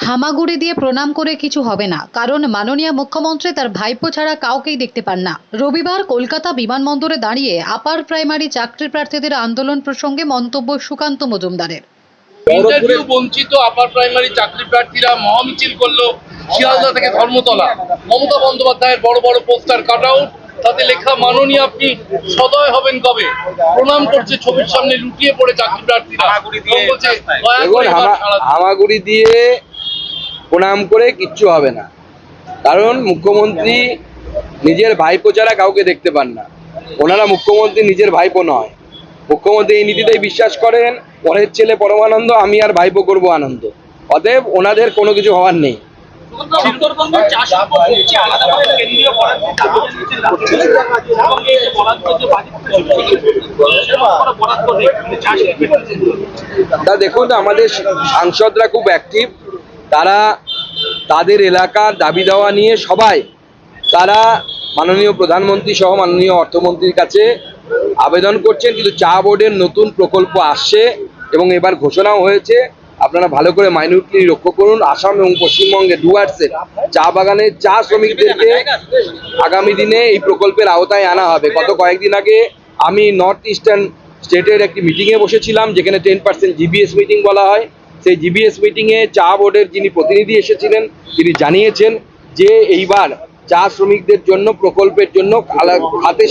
হামাগুড়ি দিয়ে প্রণাম করে কিছু হবে না, কারণ মাননীয় মুখ্যমন্ত্রী তার ভাইপো ছাড়া কাউকেই দেখতে পান না। রবিবার কলকাতা বিমানবন্দরে দাঁড়িয়ে আপার প্রাইমারি চাকরি প্রার্থীদের আন্দোলন প্রসঙ্গে মন্তব্য সুকান্ত মজুমদারের। ইন্টারভিউ বঞ্চিত আপার প্রাইমারি চাকরি প্রার্থীরা মহামিছিল করলো শিয়ালদা থেকে ধর্মতলা। মমতা বন্দ্যোপাধ্যায়ের বড় বড় পোস্টার কাট আউট, তাতে লেখা মাননীয় আপনি সদয় হবেন কবে। প্রণাম করছে ছবির সামনে লুটিয়ে পড়ে চাকরি প্রার্থীরা। হামাগুড়ি দিয়ে প্রণাম করে কিচ্ছু হবে না, কারণ মুখ্যমন্ত্রী নিজের ভাইপো ছাড়া কাউকে দেখতে পান না। ওনারা মুখ্যমন্ত্রী নিজের ভাইপো নয়, মুখ্যমন্ত্রী এই নীতিতেই বিশ্বাস করেন, পরের ছেলে পরমানন্দ, আমি আর ভাইপো করব আনন্দ। অতএব ওনাদের কোনো কিছু হওয়ার নেই। তা দেখুন, আমাদের সাংসদরা খুব অ্যাক্টিভ, তারা তাদের এলাকার দাবি দেওয়া নিয়ে সবাই তারা মাননীয় প্রধানমন্ত্রী সহ মাননীয় অর্থমন্ত্রীর কাছে আবেদন করছেন। কিন্তু চা বোর্ডের নতুন প্রকল্প আসছে এবং এবার ঘোষণাও হয়েছে, আপনারা ভালো করে মাইনিউটলি লক্ষ্য করুন। আসাম এবং পশ্চিমবঙ্গে ডুয়ার্সের চা বাগানের চা শ্রমিকদেরকে আগামী দিনে এই প্রকল্পের আওতায় আনা হবে। গত কয়েকদিন আগে আমি নর্থ ইস্টার্ন স্টেটের একটি মিটিংয়ে বসেছিলাম, যেখানে 10% জিবিএস মিটিং বলা হয়। সেই জিবিএস মিটিংয়ে চা বোর্ডের যিনি প্রতিনিধি এসেছিলেন, তিনি জানিয়েছেন যে এইবার চা শ্রমিকদের জন্য প্রকল্পের জন্য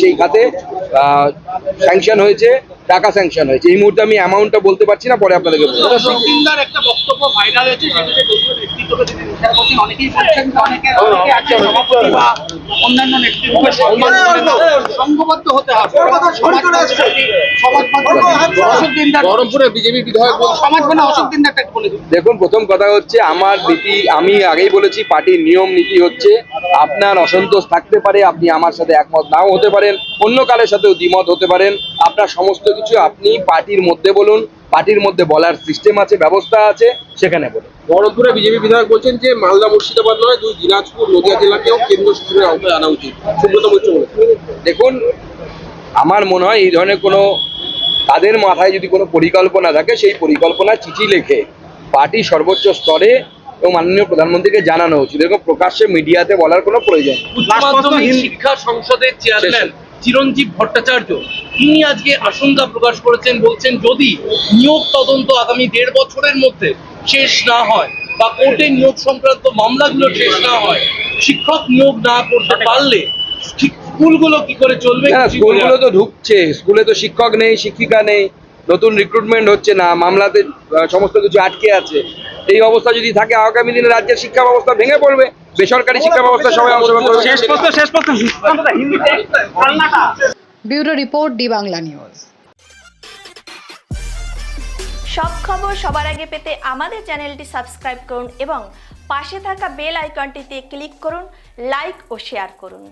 সেই খাতে স্যাংশন হয়েছে, টাকা স্যাংশন হয়েছে। এই মুহূর্তে আমি অ্যামাউন্টটা বলতে পারছি না, পরে আপনাদেরকে বলবো। একটা বক্তব্য ভাইরাল হয়েছে, অনেকেই অন্যান্য সংঘবদ্ধ হতে হবে। বিজেপি বিধায়ক দেখুন, প্রথম কথা হচ্ছে আমার নীতি, আমি আগেই বলেছি পার্টির নিয়ম নীতি হচ্ছে, আপনার অসন্তোষ থাকতে পারে, আপনি আমার সাথে একমত নাও হতে পারেন, অন্য কারোর সাথেও দ্বিমত হতে পারেন, আপনার সমস্ত কিছু আপনি পার্টির মধ্যে বলুন। পার্টির মধ্যে বলার সিস্টেম আছে, ব্যবস্থা আছে, সেখানে বলুন। বহরমপুরে বিজেপি বিধায়ক বলছেন যে মালদা মুর্শিদাবাদ নয়, দুই দিনাজপুর নদিয়া জেলাকেও কেন্দ্র শাসনের আওতায় আনা উচিত। সুব্রত মৈত্র বলেছেন। দেখুন, আমার মনে হয় এই ধরনের কোনো, তাদের মাথায় যদি কোনো পরিকল্পনা থাকে, সেই পরিকল্পনা চিঠি লেখে পার্টি সর্বোচ্চ স্তরে এবং মাননীয় প্রধানমন্ত্রীকে জানানো উচিত। এরকম প্রকাশ্যে মিডিয়াতে বলার কোনো প্রয়োজন। শিক্ষা সংসদের চেয়ারম্যান চিরঞ্জীব ভট্টাচার্য তিনি আজকে আশঙ্কা প্রকাশ করেছেন, বলছেন যদি নিয়োগ তদন্ত আগামী 1.5 বছরের মধ্যে শেষ না হয় বা কোর্টে নিয়োগ সংক্রান্ত মামলাগুলো শেষ না হয়, শিক্ষক নিয়োগ না করতে পারলে স্কুলগুলো কি করে চলবে? স্কুলগুলো তো ঢুকছে, স্কুলে তো শিক্ষক নেই, শিক্ষিকা নেই, নতুন রিক্রুটমেন্ট হচ্ছে না, মামলাতে সমস্ত কিছু আটকে আছে। এই অবস্থা যদি থাকে, আগামী দিনে রাজ্যের শিক্ষা ব্যবস্থা ভেঙে পড়বে, বেসরকারি শিক্ষা ব্যবস্থা সবাই অংশগ্রহণ করবে। Bureau report, D Bangla news. সব খবর সবার আগে পেতে আমাদের চ্যানেলটি সাবস্ক্রাইব করুন এবং পাশে থাকা বেল আইকনটিতে ক্লিক করুন, লাইক ও শেয়ার করুন।